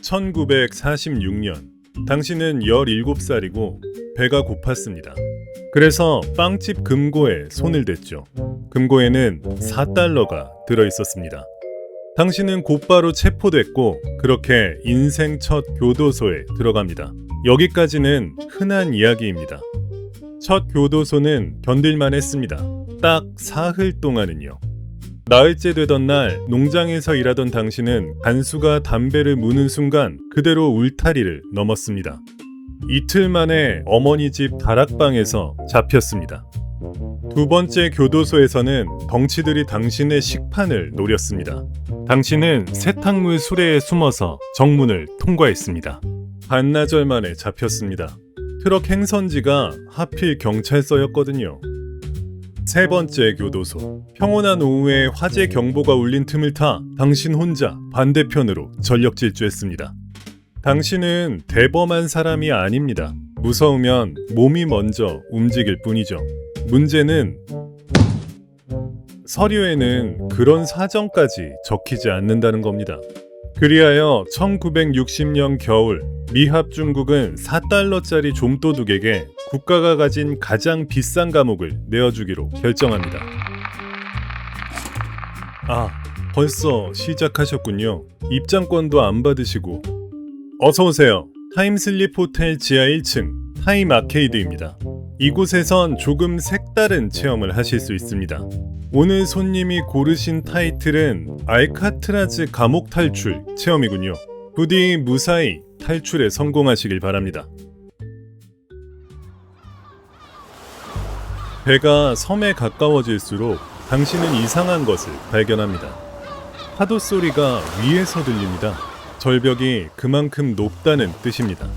1946년 당신은 17살이고 배가 고팠습니다. 그래서 빵집 금고에 손을 댔죠. 금고에는 4달러가 들어있었습니다. 당신은 곧바로 체포됐고 그렇게 인생 첫 교도소에 들어갑니다. 여기까지는 흔한 이야기입니다. 첫 교도소는 견딜만 했습니다. 딱 사흘 동안은요. 나흘째 되던 날 농장에서 일하던 당신은 간수가 담배를 무는 순간 그대로 울타리를 넘었습니다. 이틀 만에 어머니 집 다락방에서 잡혔습니다. 두 번째 교도소에서는 덩치들이 당신의 식판을 노렸습니다. 당신은 세탁물 수레에 숨어서 정문을 통과했습니다. 반나절 만에 잡혔습니다. 트럭 행선지가 하필 경찰서였거든요. 세 번째 교도소. 평온한 오후에 화재 경보가 울린 틈을 타 당신 혼자 반대편으로 전력 질주했습니다. 당신은 대범한 사람이 아닙니다. 무서우면 몸이 먼저 움직일 뿐이죠. 문제는 서류에는 그런 사정까지 적히지 않는다는 겁니다. 그리하여 1960년 겨울 미합 중국은 4달러짜리 좀도둑에게 국가가 가진 가장 비싼 감옥을 내어주기로 결정합니다. 벌써 시작하셨군요. 입장권도 안 받으시고. 어서오세요. 타임슬립 호텔 지하 1층 타임 아케이드입니다. 이곳에선 조금 색다른 체험을 하실 수 있습니다. 오늘 손님이 고르신 타이틀은 알카트라즈 감옥 탈출 체험이군요. 부디 무사히 탈출에 성공하시길 바랍니다. 배가 섬에 가까워질수록 당신은 이상한 것을 발견합니다. 파도 소리가 위에서 들립니다. 절벽이 그만큼 높다는 뜻입니다.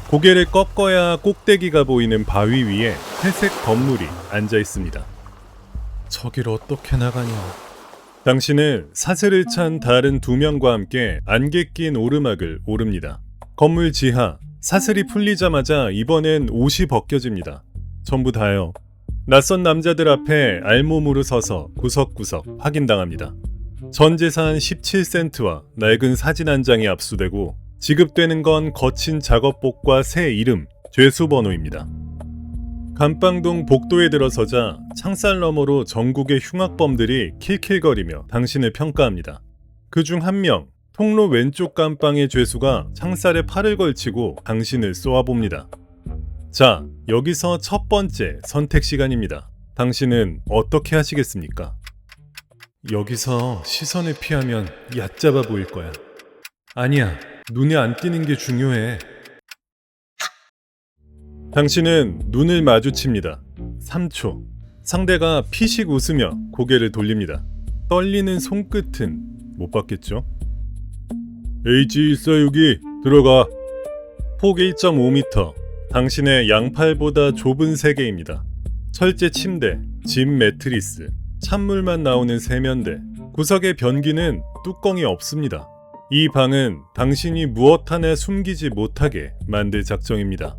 고개를 꺾어야 꼭대기가 보이는 바위 위에 회색 건물이 앉아 있습니다. 저길 어떻게 나가냐? 당신은 사슬을 찬 다른 두 명과 함께 안개 낀 오르막을 오릅니다. 건물 지하, 사슬이 풀리자마자 이번엔 옷이 벗겨집니다. 전부 다요. 낯선 남자들 앞에 알몸으로 서서 구석구석 확인당합니다. 전 재산 17센트와 낡은 사진 한 장이 압수되고 지급되는 건 거친 작업복과 새 이름, 죄수번호입니다. 감방동 복도에 들어서자 창살 너머로 전국의 흉악범들이 킬킬거리며 당신을 평가합니다. 그중 한 명, 통로 왼쪽 감방의 죄수가 창살에 팔을 걸치고 당신을 쏘아봅니다. 자, 여기서 첫 번째 선택 시간입니다. 당신은 어떻게 하시겠습니까? 여기서 시선을 피하면 얕잡아 보일 거야. 아니야, 눈에 안 띄는 게 중요해. 당신은 눈을 마주칩니다. 3초. 상대가 피식 웃으며 고개를 돌립니다. 떨리는 손끝은 못 봤겠죠? H146이 들어가. 폭 1.5m. 당신의 양팔보다 좁은 세계입니다. 철제 침대, 진 매트리스, 찬물만 나오는 세면대, 구석의 변기는 뚜껑이 없습니다. 이 방은 당신이 무엇 하나 숨기지 못하게 만들 작정입니다.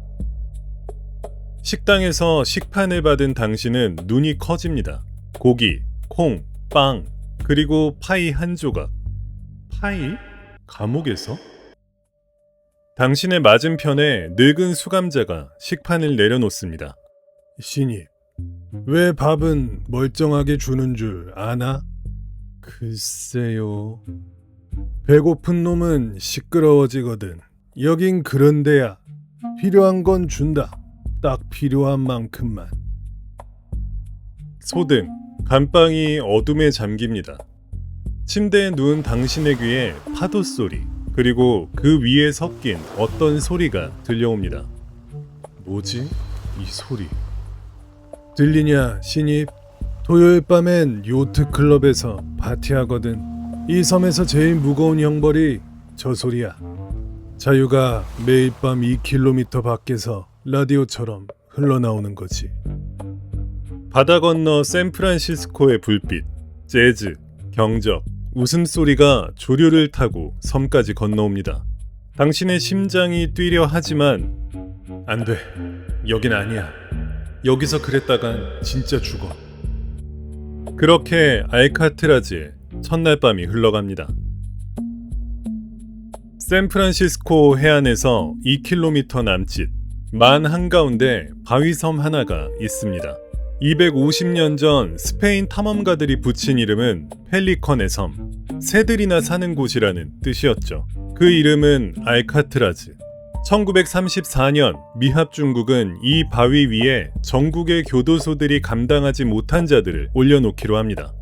식당에서 식판을 받은 당신은 눈이 커집니다. 고기, 콩, 빵, 그리고 파이 한 조각. 파이? 감옥에서? 당신의 맞은편에 늙은 수감자가 식판을 내려놓습니다. 신입, 왜 밥은 멀쩡하게 주는 줄 아나? 글쎄요. 배고픈 놈은 시끄러워지거든. 여긴 그런 데야. 필요한 건 준다. 딱 필요한 만큼만. 소등, 감방이 어둠에 잠깁니다. 침대에 누운 당신의 귀에 파도 소리, 그리고 그 위에 섞인 어떤 소리가 들려옵니다. 뭐지? 이 소리. 들리냐, 신입? 토요일 밤엔 요트 클럽에서 파티하거든. 이 섬에서 제일 무거운 형벌이 저 소리야. 자유가 매일 밤 2km 밖에서 라디오처럼 흘러나오는 거지. 바다 건너 샌프란시스코의 불빛, 재즈, 경적, 웃음소리가 조류를 타고 섬까지 건너옵니다. 당신의 심장이 뛰려 하지만 안 돼. 여긴 아니야. 여기서 그랬다간 진짜 죽어. 그렇게 알카트라즈의 첫날 밤이 흘러갑니다. 샌프란시스코 해안에서 2km 남짓 만 한가운데 바위섬 하나가 있습니다. 250년 전 스페인 탐험가들이 붙인 이름은 펠리컨의 섬, 새들이나 사는 곳이라는 뜻이었죠. 그 이름은 알카트라즈. 1934년 미합 중국은 이 바위 위에 전국의 교도소들이 감당하지 못한 자들을 올려놓기로 합니다.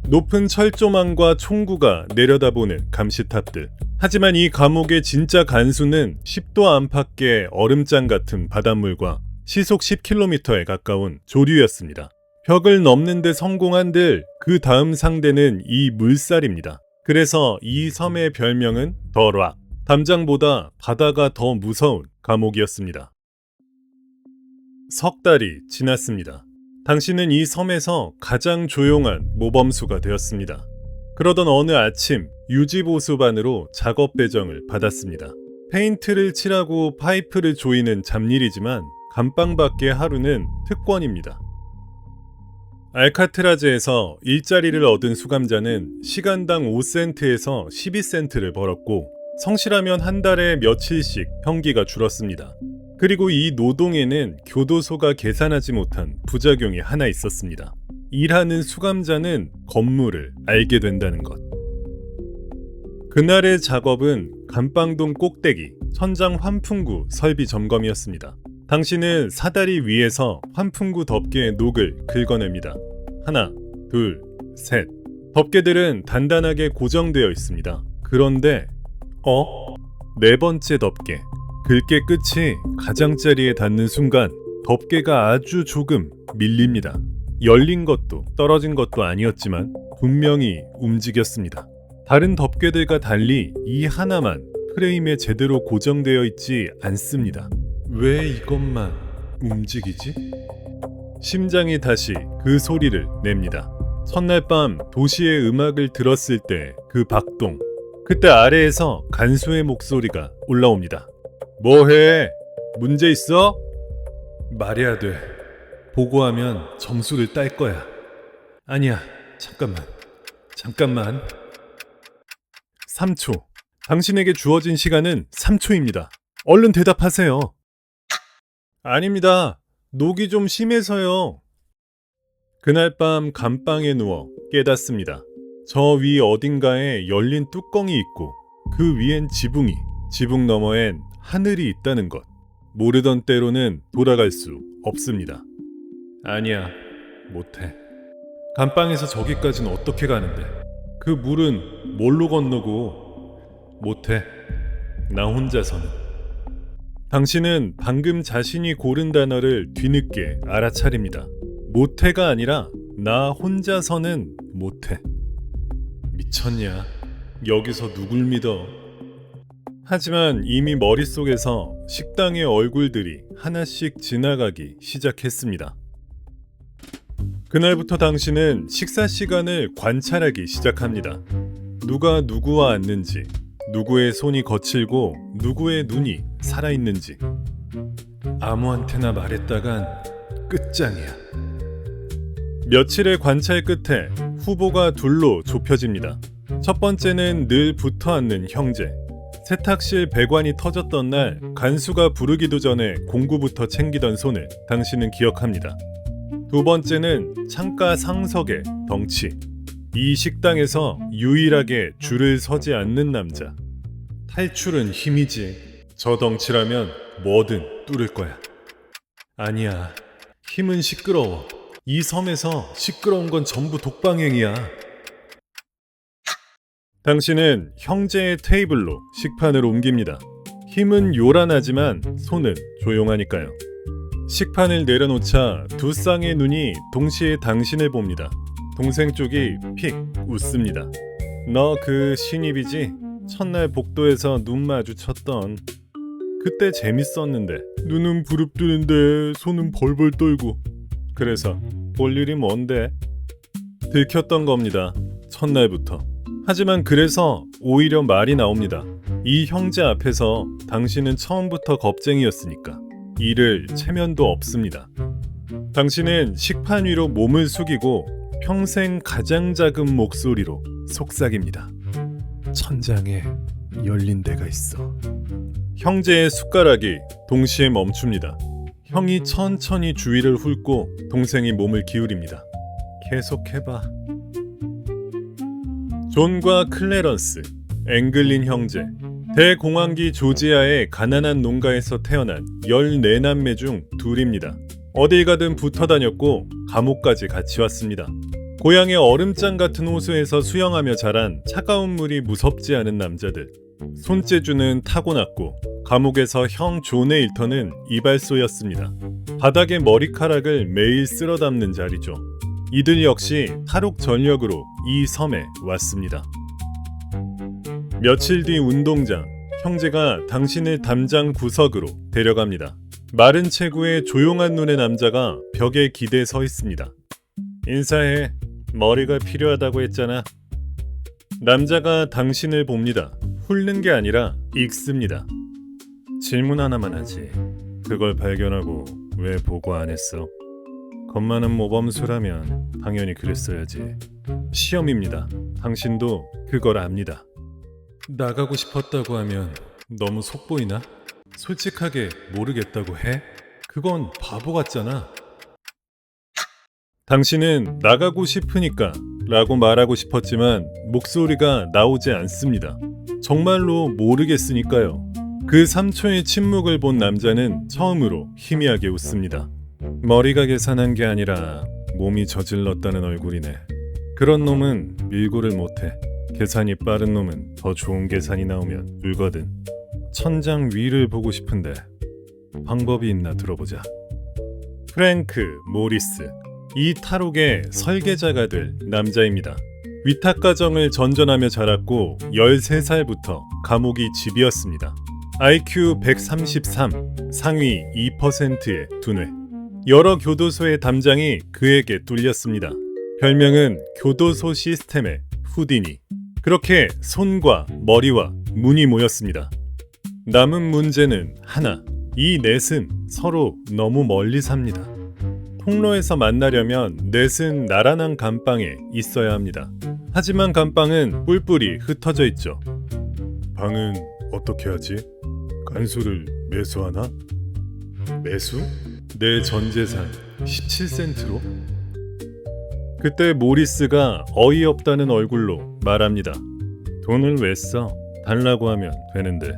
높은 철조망과 총구가 내려다보는 감시탑들. 하지만 이 감옥의 진짜 간수는 10도 안팎의 얼음장 같은 바닷물과 시속 10km에 가까운 조류였습니다. 벽을 넘는 데 성공한들 그 다음 상대는 이 물살입니다. 그래서 이 섬의 별명은 더 락, 담장보다 바다가 더 무서운 감옥이었습니다. 석 달이 지났습니다. 당신은 이 섬에서 가장 조용한 모범수가 되었습니다. 그러던 어느 아침 유지보수반으로 작업 배정을 받았습니다. 페인트를 칠하고 파이프를 조이는 잡일이지만 감방 밖의 하루는 특권입니다. 알카트라즈에서 일자리를 얻은 수감자는 시간당 5센트에서 12센트를 벌었고 성실하면 한 달에 며칠씩 형기가 줄었습니다. 그리고 이 노동에는 교도소가 계산하지 못한 부작용이 하나 있었습니다. 일하는 수감자는 건물을 알게 된다는 것. 그날의 작업은 감방동 꼭대기 천장 환풍구 설비 점검이었습니다. 당신은 사다리 위에서 환풍구 덮개의 녹을 긁어냅니다. 하나, 둘, 셋. 덮개들은 단단하게 고정되어 있습니다. 그런데 네 번째 덮개. 긁게 끝이 가장자리에 닿는 순간 덮개가 아주 조금 밀립니다. 열린 것도 떨어진 것도 아니었지만 분명히 움직였습니다. 다른 덮개들과 달리 이 하나만 프레임에 제대로 고정되어 있지 않습니다. 왜 이것만 움직이지? 심장이 다시 그 소리를 냅니다. 첫날 밤 도시의 음악을 들었을 때 그 박동. 그때 아래에서 간수의 목소리가 올라옵니다. 뭐해? 문제 있어? 말해야 돼. 보고하면 점수를 딸 거야. 아니야, 잠깐만. 3초. 당신에게 주어진 시간은 3초입니다. 얼른 대답하세요. 아닙니다. 녹이 좀 심해서요. 그날 밤 감방에 누워 깨닫습니다. 저 위 어딘가에 열린 뚜껑이 있고 그 위엔 지붕이, 지붕 너머엔 하늘이 있다는 것. 모르던 때로는 돌아갈 수 없습니다. 아니야, 못해. 감방에서 저기까지는 어떻게 가는데? 그 물은 뭘로 건너고? 못해. 나 혼자서는. 당신은 방금 자신이 고른 단어를 뒤늦게 알아차립니다. 못해가 아니라 나 혼자서는 못해. 미쳤냐? 여기서 누굴 믿어? 하지만 이미 머릿속에서 식당의 얼굴들이 하나씩 지나가기 시작했습니다. 그날부터 당신은 식사 시간을 관찰하기 시작합니다. 누가 누구와 앉는지, 누구의 손이 거칠고 누구의 눈이 살아있는지. 아무한테나 말했다간 끝장이야. 며칠의 관찰 끝에 후보가 둘로 좁혀집니다. 첫 번째는 늘 붙어 앉는 형제. 세탁실 배관이 터졌던 날 간수가 부르기도 전에 공구부터 챙기던 손을 당신은 기억합니다. 두 번째는 창가 상석의 덩치. 이 식당에서 유일하게 줄을 서지 않는 남자. 탈출은 힘이지. 저 덩치라면 뭐든 뚫을 거야. 아니야. 힘은 시끄러워. 이 섬에서 시끄러운 건 전부 독방행이야. 당신은 형제의 테이블로 식판을 옮깁니다. 힘은 요란하지만 손은 조용하니까요. 식판을 내려놓자 두 쌍의 눈이 동시에 당신을 봅니다. 동생 쪽이 픽 웃습니다. 너 그 신입이지? 첫날 복도에서 눈 마주쳤던. 그때 재밌었는데. 눈은 부릅뜨는데 손은 벌벌 떨고. 그래서 볼 일이 뭔데? 들켰던 겁니다. 첫날부터. 하지만 그래서 오히려 말이 나옵니다. 이 형제 앞에서 당신은 처음부터 겁쟁이였으니까 일을 체면도 없습니다. 당신은 식판 위로 몸을 숙이고 평생 가장 작은 목소리로 속삭입니다. 천장에 열린 데가 있어. 형제의 숟가락이 동시에 멈춥니다. 형이 천천히 주위를 훑고 동생이 몸을 기울입니다. 계속해봐. 존과 클래런스, 앵글린 형제. 대공황기 조지아의 가난한 농가에서 태어난 14남매 중 둘입니다. 어딜 가든 붙어 다녔고 감옥까지 같이 왔습니다. 고향의 얼음장 같은 호수에서 수영하며 자란 차가운 물이 무섭지 않은 남자들. 손재주는 타고났고 감옥에서 형 존의 일터는 이발소였습니다. 바닥에 머리카락을 매일 쓸어 담는 자리죠. 이들 역시 탈옥 전력으로 이 섬에 왔습니다. 며칠 뒤 운동장, 형제가 당신을 담장 구석으로 데려갑니다. 마른 체구의 조용한 눈의 남자가 벽에 기대 서 있습니다. 인사해. 머리가 필요하다고 했잖아. 남자가 당신을 봅니다. 훑는 게 아니라 읽습니다. 질문 하나만 하지. 그걸 발견하고 왜 보고 안 했어? 겁 많은 모범수라면 당연히 그랬어야지. 시험입니다. 당신도 그걸 압니다. 나가고 싶었다고 하면 너무 속보이나? 솔직하게 모르겠다고 해? 그건 바보 같잖아. 당신은 나가고 싶으니까 라고 말하고 싶었지만 목소리가 나오지 않습니다. 정말로 모르겠으니까요. 그 3초의 침묵을 본 남자는 처음으로 희미하게 웃습니다. 머리가 계산한 게 아니라 몸이 저질렀다는 얼굴이네. 그런 놈은 밀고를 못해. 계산이 빠른 놈은 더 좋은 계산이 나오면 울거든. 천장 위를 보고 싶은데 방법이 있나 들어보자. 프랭크 모리스, 이 탈옥의 설계자가 될 남자입니다. 위탁가정을 전전하며 자랐고 13살부터 감옥이 집이었습니다. IQ 133, 상위 2%의 두뇌. 여러 교도소의 담장이 그에게 뚫렸습니다. 별명은 교도소 시스템의 후디니. 그렇게 손과 머리와 문이 모였습니다. 남은 문제는 하나. 이 넷은 서로 너무 멀리 삽니다. 통로에서 만나려면 넷은 나란한 감방에 있어야 합니다. 하지만 감방은 뿔뿔이 흩어져 있죠. 방은 어떻게 하지? 간수를 매수하나? 매수? 내 전재산 17센트로? 그때 모리스가 어이없다는 얼굴로 말합니다. 돈을 왜 써? 달라고 하면 되는데.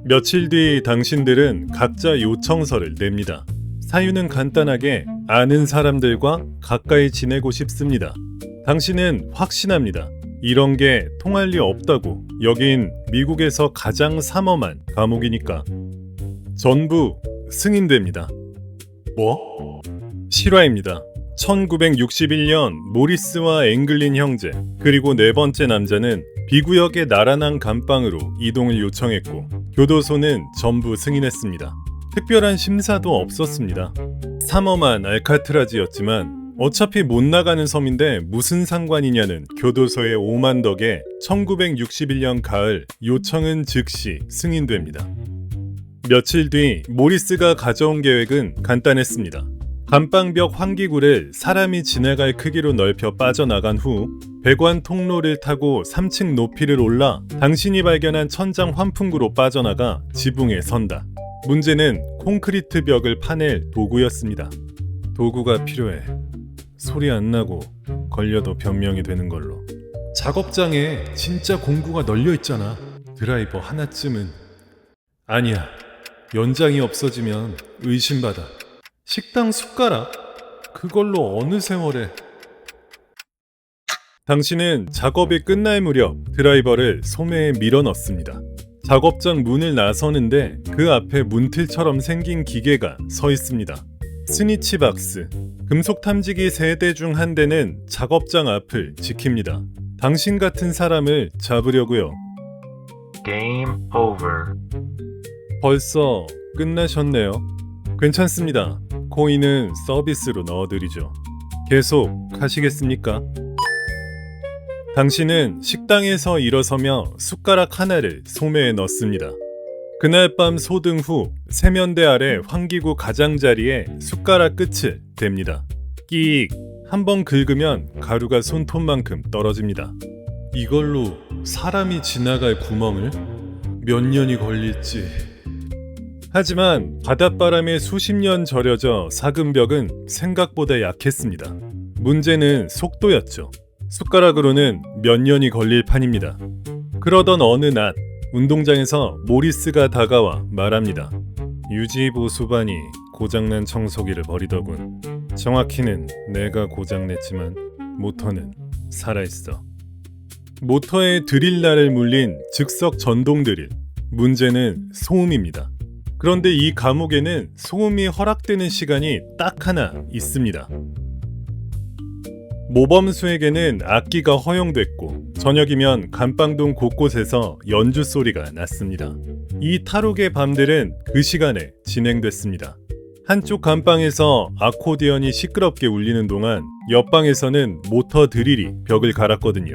며칠 뒤 당신들은 각자 요청서를 냅니다. 사유는 간단하게 아는 사람들과 가까이 지내고 싶습니다. 당신은 확신합니다. 이런 게 통할 리 없다고. 여긴 미국에서 가장 삼엄한 감옥이니까. 전부 승인됩니다. 뭐? 실화입니다. 1961년 모리스와 앵글린 형제 그리고 네 번째 남자는 비구역의 나란한 감방으로 이동을 요청했고 교도소는 전부 승인했습니다. 특별한 심사도 없었습니다. 삼엄한 알카트라즈였지만 어차피 못 나가는 섬인데 무슨 상관이냐는 교도소의 오만덕에 1961년 가을 요청은 즉시 승인됩니다. 며칠 뒤 모리스가 가져온 계획은 간단했습니다. 감방벽 환기구를 사람이 지나갈 크기로 넓혀 빠져나간 후 배관 통로를 타고 3층 높이를 올라 당신이 발견한 천장 환풍구로 빠져나가 지붕에 선다. 문제는 콘크리트 벽을 파낼 도구였습니다. 도구가 필요해. 소리 안 나고 걸려도 변명이 되는 걸로. 작업장에 진짜 공구가 널려 있잖아. 드라이버 하나쯤은. 아니야. 연장이 없어지면 의심받아. 식당 숟가락? 그걸로 어느 세월에. 당신은 작업이 끝날 무렵 드라이버를 소매에 밀어 넣습니다. 작업장 문을 나서는데 그 앞에 문틀처럼 생긴 기계가 서 있습니다. 스니치 박스. 금속 탐지기 3대 중 한 대는 작업장 앞을 지킵니다. 당신 같은 사람을 잡으려고요. Game over. 벌써 끝나셨네요. 괜찮습니다. 코인은 서비스로 넣어드리죠. 계속 하시겠습니까? 당신은 식당에서 일어서며 숟가락 하나를 소매에 넣습니다. 그날 밤 소등 후 세면대 아래 환기구 가장자리에 숟가락 끝을 댑니다. 끼익! 한번 긁으면 가루가 손톱만큼 떨어집니다. 이걸로 사람이 지나갈 구멍을? 몇 년이 걸릴지. 하지만 바닷바람에 수십 년 절여져 삭은 벽은 생각보다 약했습니다. 문제는 속도였죠. 숟가락으로는 몇 년이 걸릴 판입니다. 그러던 어느 낮 운동장에서 모리스가 다가와 말합니다. 유지보수반이 고장난 청소기를 버리더군. 정확히는 내가 고장냈지만 모터는 살아있어. 모터에 드릴날을 물린 즉석 전동 드릴. 문제는 소음입니다. 그런데 이 감옥에는 소음이 허락되는 시간이 딱 하나 있습니다. 모범수에게는 악기가 허용됐고 저녁이면 감방동 곳곳에서 연주 소리가 났습니다. 이 탈옥의 밤들은 그 시간에 진행됐습니다. 한쪽 감방에서 아코디언이 시끄럽게 울리는 동안 옆방에서는 모터 드릴이 벽을 갈았거든요.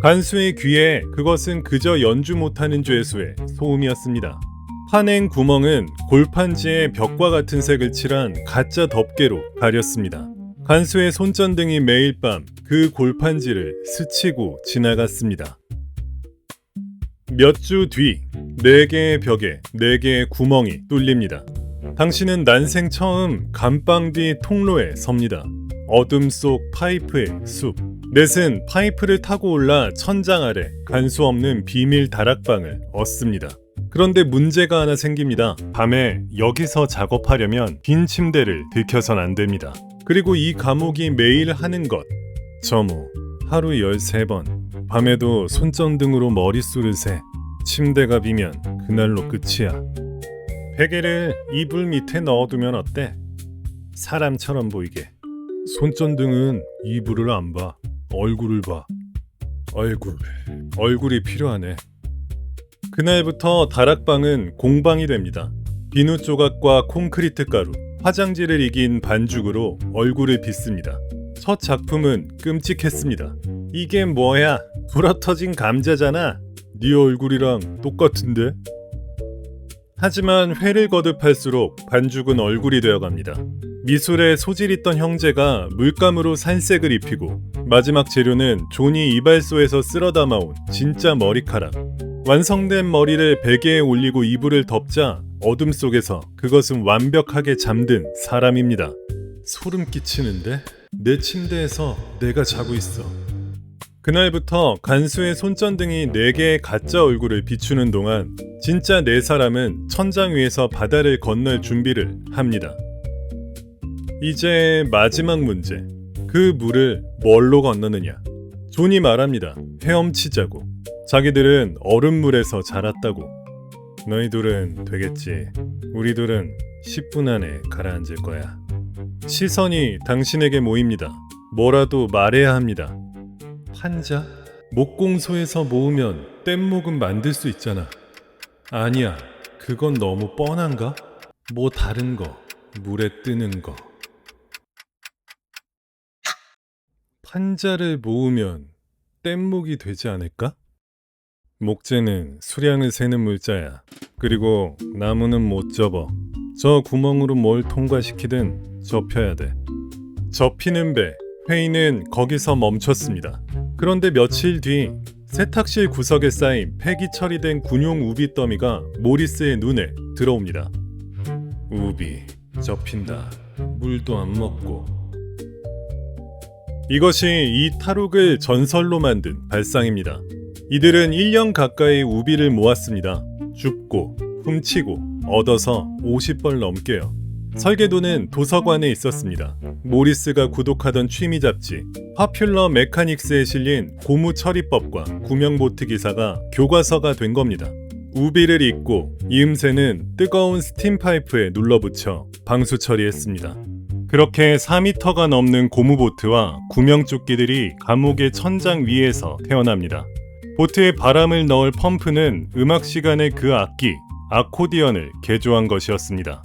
간수의 귀에 그것은 그저 연주 못하는 죄수의 소음이었습니다. 판행 구멍은 골판지에 벽과 같은 색을 칠한 가짜 덮개로 가렸습니다. 간수의 손전등이 매일 밤 그 골판지를 스치고 지나갔습니다. 몇 주 뒤 4개의 벽에 4개의 구멍이 뚫립니다. 당신은 난생 처음 감방 뒤 통로에 섭니다. 어둠 속 파이프의 숲. 넷은 파이프를 타고 올라 천장 아래 간수 없는 비밀 다락방을 얻습니다. 그런데 문제가 하나 생깁니다. 밤에 여기서 작업하려면 빈 침대를 들켜선 안 됩니다. 그리고 이 감옥이 매일 하는 것. 점호. 하루 13번. 밤에도 손전등으로 머릿수를 세. 침대가 비면 그날로 끝이야. 베개를 이불 밑에 넣어두면 어때? 사람처럼 보이게. 손전등은 이불을 안 봐. 얼굴을 봐. 얼굴이 필요하네. 그날부터 다락방은 공방이 됩니다. 비누 조각과 콘크리트 가루, 화장지를 이긴 반죽으로 얼굴을 빚습니다. 첫 작품은 끔찍했습니다. 이게 뭐야? 불어터진 감자잖아. 네 얼굴이랑 똑같은데? 하지만 회를 거듭할수록 반죽은 얼굴이 되어갑니다. 미술에 소질 있던 형제가 물감으로 살색을 입히고 마지막 재료는 존이 이발소에서 쓸어 담아온 진짜 머리카락. 완성된 머리를 베개에 올리고 이불을 덮자 어둠 속에서 그것은 완벽하게 잠든 사람입니다. 소름 끼치는데? 내 침대에서 내가 자고 있어. 그날부터 간수의 손전등이 4개의 가짜 얼굴을 비추는 동안 진짜 4사람은 천장 위에서 바다를 건널 준비를 합니다. 이제 마지막 문제. 그 물을 뭘로 건너느냐? 존이 말합니다. 헤엄치자고. 자기들은 얼음물에서 자랐다고. 너희들은 되겠지. 우리들은 10분 안에 가라앉을 거야. 시선이 당신에게 모입니다. 뭐라도 말해야 합니다. 판자? 목공소에서 모으면 뗏목은 만들 수 있잖아. 아니야. 그건 너무 뻔한가? 뭐 다른 거. 물에 뜨는 거. 판자를 모으면 뗏목이 되지 않을까? 목재는 수량을 세는 물자야. 그리고 나무는 못 접어. 저 구멍으로 뭘 통과시키든 접혀야 돼. 접히는 배. 회의는 거기서 멈췄습니다. 그런데 며칠 뒤 세탁실 구석에 쌓인 폐기 처리된 군용 우비 더미가 모리스의 눈에 들어옵니다. 우비 접힌다. 물도 안 먹고. 이것이 이 탈옥을 전설로 만든 발상입니다. 이들은 1년 가까이 우비를 모았습니다. 줍고 훔치고 얻어서 50벌 넘게요. 설계도는 도서관에 있었습니다. 모리스가 구독하던 취미 잡지 파퓰러 메카닉스에 실린 고무 처리법과 구명보트 기사가 교과서가 된 겁니다. 우비를 입고 이음새는 뜨거운 스팀 파이프에 눌러붙여 방수 처리했습니다. 그렇게 4m가 넘는 고무보트와 구명조끼들이 감옥의 천장 위에서 태어납니다. 보트에 바람을 넣을 펌프는 음악 시간의 그 악기, 아코디언을 개조한 것이었습니다.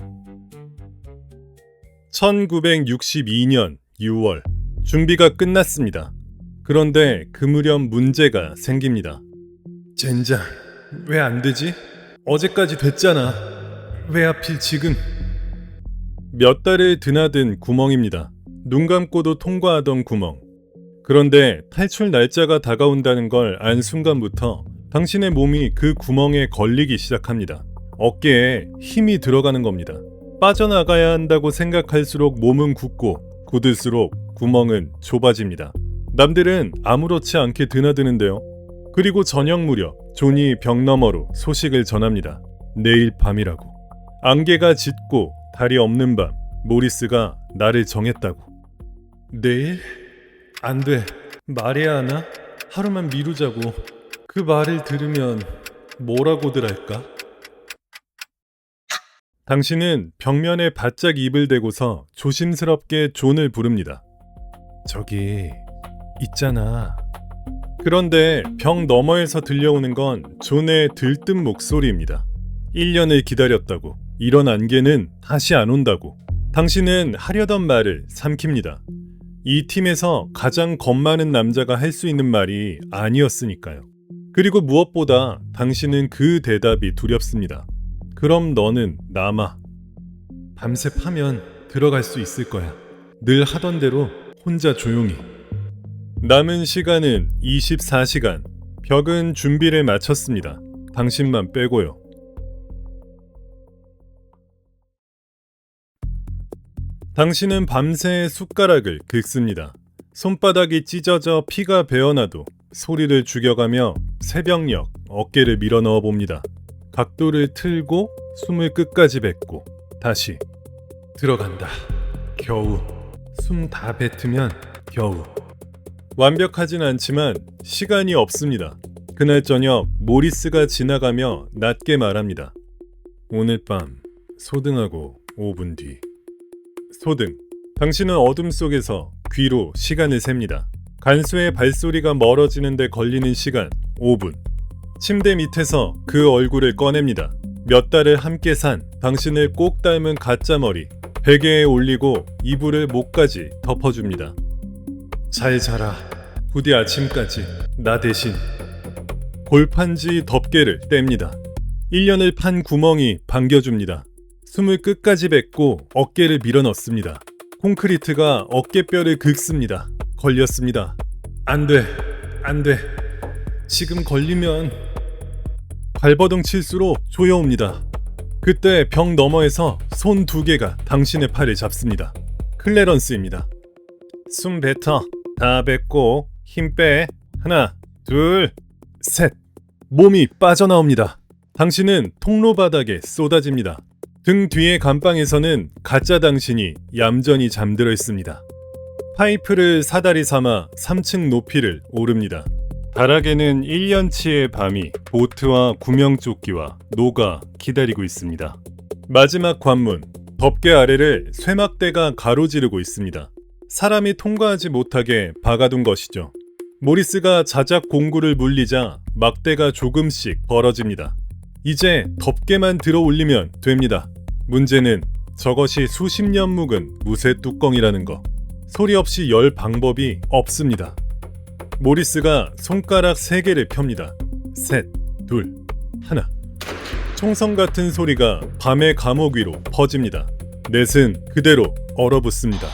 1962년 6월, 준비가 끝났습니다. 그런데 그 무렵 문제가 생깁니다. 젠장, 왜 안 되지? 어제까지 됐잖아. 왜 하필 지금? 몇 달을 드나든 구멍입니다. 눈 감고도 통과하던 구멍. 그런데 탈출 날짜가 다가온다는 걸 안 순간부터 당신의 몸이 그 구멍에 걸리기 시작합니다. 어깨에 힘이 들어가는 겁니다. 빠져나가야 한다고 생각할수록 몸은 굳고 굳을수록 구멍은 좁아집니다. 남들은 아무렇지 않게 드나드는데요. 그리고 저녁 무렵 존이 벽 너머로 소식을 전합니다. 내일 밤이라고. 안개가 짙고 달이 없는 밤, 모리스가 나를 정했다고. 내일? 안 돼. 말해야 하나? 하루만 미루자고. 그 말을 들으면 뭐라고들 할까? 당신은 벽면에 바짝 입을 대고서 조심스럽게 존을 부릅니다. 저기 있잖아. 그런데 벽 너머에서 들려오는 건 존의 들뜬 목소리입니다. 1년을 기다렸다고. 이런 안개는 다시 안 온다고. 당신은 하려던 말을 삼킵니다. 이 팀에서 가장 겁 많은 남자가 할 수 있는 말이 아니었으니까요. 그리고 무엇보다 당신은 그 대답이 두렵습니다. 그럼 너는 남아. 밤새 파면 들어갈 수 있을 거야. 늘 하던 대로 혼자 조용히. 남은 시간은 24시간. 벽은 준비를 마쳤습니다. 당신만 빼고요. 당신은 밤새 숟가락을 긁습니다. 손바닥이 찢어져 피가 배어나도 소리를 죽여가며 새벽녘 어깨를 밀어넣어 봅니다. 각도를 틀고 숨을 끝까지 뱉고 다시 들어간다. 겨우. 숨 다 뱉으면 겨우. 완벽하진 않지만 시간이 없습니다. 그날 저녁 모리스가 지나가며 낮게 말합니다. 오늘 밤 소등하고 5분 뒤. 소등. 당신은 어둠 속에서 귀로 시간을 셉니다. 간수의 발소리가 멀어지는데 걸리는 시간 5분. 침대 밑에서 그 얼굴을 꺼냅니다. 몇 달을 함께 산 당신을 꼭 닮은 가짜 머리 베개에 올리고 이불을 목까지 덮어줍니다. 잘 자라. 부디 아침까지 나 대신. 골판지 덮개를 뗍니다. 1년을 판 구멍이 반겨줍니다. 숨을 끝까지 뱉고 어깨를 밀어넣습니다. 콘크리트가 어깨뼈를 긁습니다. 걸렸습니다. 안 돼. 안 돼. 지금 걸리면. 발버둥 칠수록 조여옵니다. 그때 벽 너머에서 손 2개가 당신의 팔을 잡습니다. 클래런스입니다. 숨 뱉어. 다 뱉고 힘 빼. 하나, 둘, 셋. 몸이 빠져나옵니다. 당신은 통로 바닥에 쏟아집니다. 등 뒤의 감방에서는 가짜 당신이 얌전히 잠들어 있습니다. 파이프를 사다리 삼아 3층 높이를 오릅니다. 다락에는 1년치의 밤이 보트와 구명조끼와 노가 기다리고 있습니다. 마지막 관문, 덮개 아래를 쇠막대가 가로지르고 있습니다. 사람이 통과하지 못하게 박아둔 것이죠. 모리스가 자작 공구를 물리자 막대가 조금씩 벌어집니다. 이제 덮개만 들어 올리면 됩니다. 문제는 저것이 수십 년 묵은 무쇠 뚜껑이라는 거. 소리 없이 열 방법이 없습니다. 모리스가 손가락 3개를 펴니다. 셋, 둘, 하나. 총성 같은 소리가 밤의 감옥 위로 퍼집니다. 넷은 그대로 얼어붙습니다.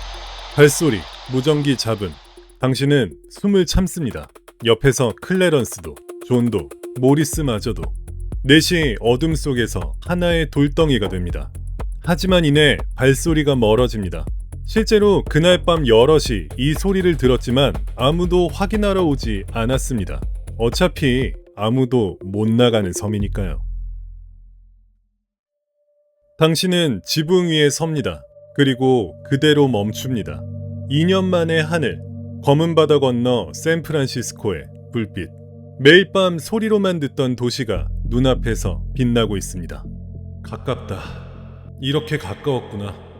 발소리, 무전기 잡음. 당신은 숨을 참습니다. 옆에서 클래런스도, 존도, 모리스마저도. 넷이 어둠 속에서 하나의 돌덩이가 됩니다. 하지만 이내 발소리가 멀어집니다. 실제로 그날 밤 여럿이 이 소리를 들었지만 아무도 확인하러 오지 않았습니다. 어차피 아무도 못 나가는 섬이니까요. 당신은 지붕 위에 섭니다. 그리고 그대로 멈춥니다. 2년 만의 하늘, 검은 바다 건너 샌프란시스코의 불빛. 매일 밤 소리로만 듣던 도시가 눈앞에서 빛나고 있습니다. 가깝다. 이렇게 가까웠구나.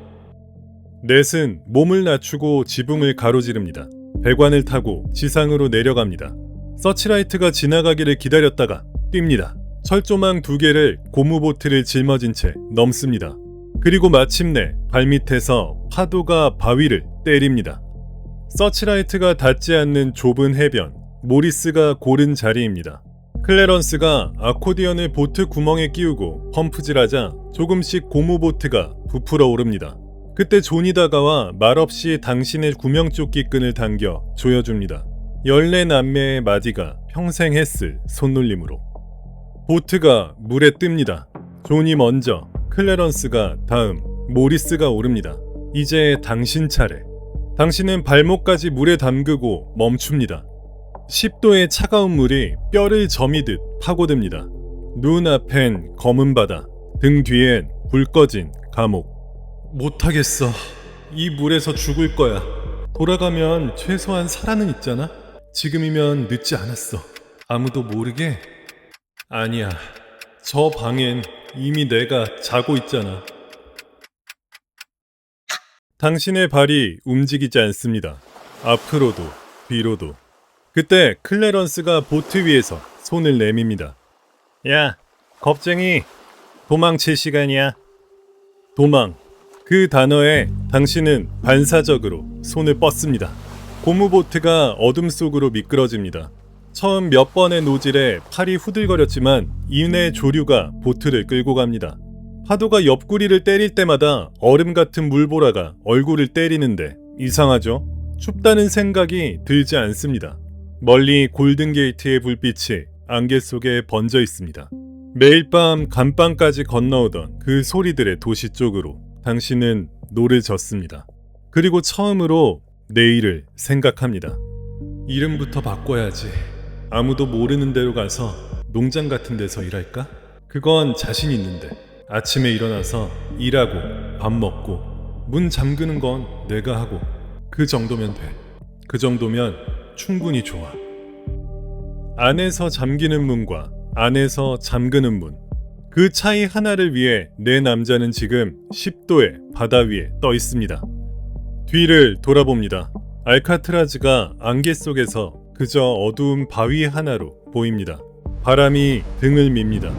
넷은 몸을 낮추고 지붕을 가로지릅니다. 배관을 타고 지상으로 내려갑니다. 서치라이트가 지나가기를 기다렸다가 뜁니다. 철조망 2개를 고무보트를 짊어진 채 넘습니다. 그리고 마침내 발밑에서 파도가 바위를 때립니다. 서치라이트가 닿지 않는 좁은 해변, 모리스가 고른 자리입니다. 클래런스가 아코디언을 보트 구멍에 끼우고 펌프질하자 조금씩 고무보트가 부풀어 오릅니다. 그때 존이 다가와 말없이 당신의 구명조끼 끈을 당겨 조여줍니다. 14남매의 마디가 평생 했을 손놀림으로. 보트가 물에 뜹니다. 존이 먼저, 클래런스가 다음, 모리스가 오릅니다. 이제 당신 차례. 당신은 발목까지 물에 담그고 멈춥니다. 10도의 차가운 물이 뼈를 저미듯 파고듭니다. 눈앞엔 검은 바다, 등 뒤엔 불 꺼진 감옥. 못하겠어. 이 물에서 죽을 거야. 돌아가면 최소한 살아는 있잖아? 지금이면 늦지 않았어. 아무도 모르게? 아니야. 저 방엔 이미 내가 자고 있잖아. 당신의 발이 움직이지 않습니다. 앞으로도 뒤로도. 그때 클래런스가 보트 위에서 손을 내밉니다. 야, 겁쟁이. 도망칠 시간이야. 도망. 그 단어에 당신은 반사적으로 손을 뻗습니다. 고무보트가 어둠 속으로 미끄러집니다. 처음 몇 번의 노질에 팔이 후들거렸지만 이내 조류가 보트를 끌고 갑니다. 파도가 옆구리를 때릴 때마다 얼음 같은 물보라가 얼굴을 때리는데 이상하죠? 춥다는 생각이 들지 않습니다. 멀리 골든게이트의 불빛이 안개 속에 번져 있습니다. 매일 밤 감방까지 건너오던 그 소리들의 도시 쪽으로 당신은 노를 젓습니다. 그리고 처음으로 내일을 생각합니다. 이름부터 바꿔야지. 아무도 모르는 데로 가서 농장 같은 데서 일할까? 그건 자신 있는데. 아침에 일어나서 일하고 밥 먹고 문 잠그는 건 내가 하고 그 정도면 돼. 그 정도면 충분히 좋아. 안에서 잠기는 문과 안에서 잠그는 문. 그 차이 하나를 위해 내 남자는 지금 10도의 바다 위에 떠 있습니다. 뒤를 돌아봅니다. 알카트라즈가 안개 속에서 그저 어두운 바위 하나로 보입니다. 바람이 등을 밉니다.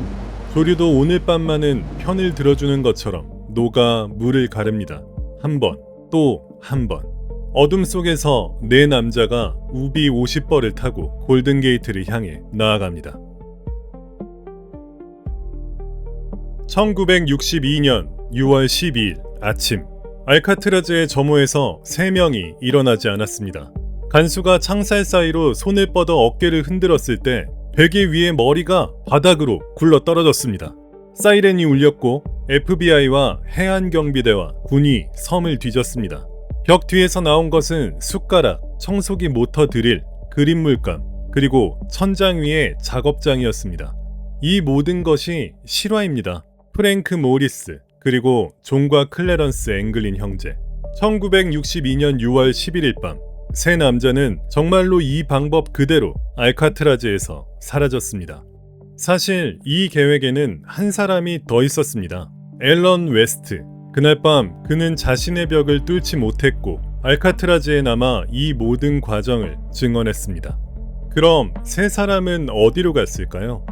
조류도 오늘 밤만은 편을 들어주는 것처럼 녹아 물을 가릅니다. 한 번, 또 한 번. 어둠 속에서 내 남자가 우비 50벌을 타고 골든게이트를 향해 나아갑니다. 1962년 6월 12일 아침, 알카트라즈의 점호에서 3명이 일어나지 않았습니다. 간수가 창살 사이로 손을 뻗어 어깨를 흔들었을 때 베개 위에 머리가 바닥으로 굴러 떨어졌습니다. 사이렌이 울렸고 FBI와 해안경비대와 군이 섬을 뒤졌습니다. 벽 뒤에서 나온 것은 숟가락, 청소기 모터 드릴, 그림 물감, 그리고 천장 위의 작업장이었습니다. 이 모든 것이 실화입니다. 프랭크 모리스, 그리고 존과 클래런스 앵글린 형제. 1962년 6월 11일 밤, 세 남자는 정말로 이 방법 그대로 알카트라즈에서 사라졌습니다. 사실 이 계획에는 한 사람이 더 있었습니다. 앨런 웨스트. 그날 밤 그는 자신의 벽을 뚫지 못했고 알카트라즈에 남아 이 모든 과정을 증언했습니다. 그럼 세 사람은 어디로 갔을까요?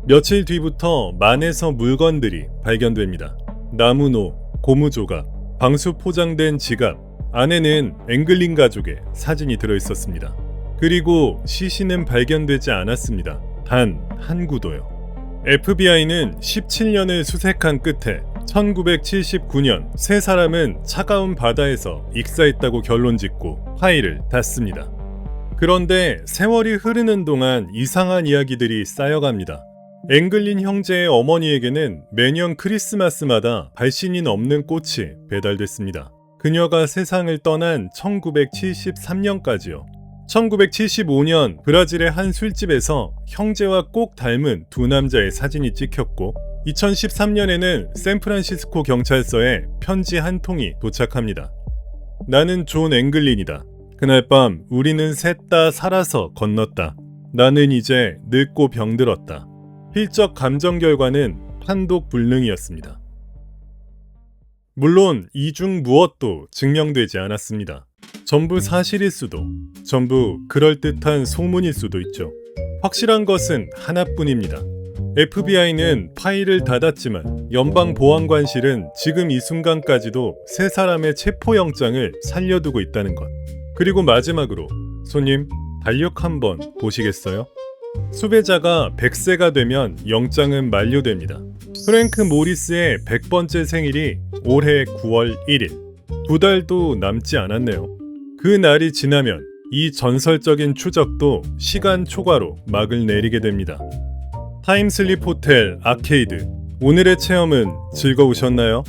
며칠 뒤부터 만에서 물건들이 발견됩니다. 나무노, 고무조각, 방수 포장된 지갑, 안에는 앵글린 가족의 사진이 들어있었습니다. 그리고 시신은 발견되지 않았습니다. 단 한 구도요. FBI는 17년을 수색한 끝에 1979년 세 사람은 차가운 바다에서 익사했다고 결론짓고 파일을 닫습니다. 그런데 세월이 흐르는 동안 이상한 이야기들이 쌓여갑니다. 앵글린 형제의 어머니에게는 매년 크리스마스마다 발신이 넘는 꽃이 배달됐습니다. 그녀가 세상을 떠난 1973년까지요. 1975년 브라질의 한 술집에서 형제와 꼭 닮은 두 남자의 사진이 찍혔고 2013년에는 샌프란시스코 경찰서에 편지 한 통이 도착합니다. 나는 존 앵글린이다. 그날 밤 우리는 셋 다 살아서 건넜다. 나는 이제 늙고 병들었다. 필적 감정 결과는 판독 불능이었습니다. 물론 이 중 무엇도 증명되지 않았습니다. 전부 사실일 수도, 전부 그럴듯한 소문일 수도 있죠. 확실한 것은 하나뿐입니다. FBI는 파일을 닫았지만 연방보안관실은 지금 이 순간까지도 세 사람의 체포영장을 살려두고 있다는 것. 그리고 마지막으로 손님, 달력 한번 보시겠어요? 수배자가 100세가 되면 영장은 만료됩니다. 프랭크 모리스의 100번째 생일이 올해 9월 1일. 2달도 남지 않았네요. 그 날이 지나면 이 전설적인 추적도 시간 초과로 막을 내리게 됩니다. 타임슬립 호텔 아케이드. 오늘의 체험은 즐거우셨나요?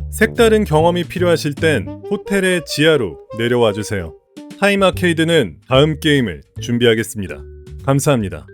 색다른 경험이 필요하실 땐 호텔의 지하로 내려와 주세요. 타임 아케이드는 다음 게임을 준비하겠습니다. 감사합니다.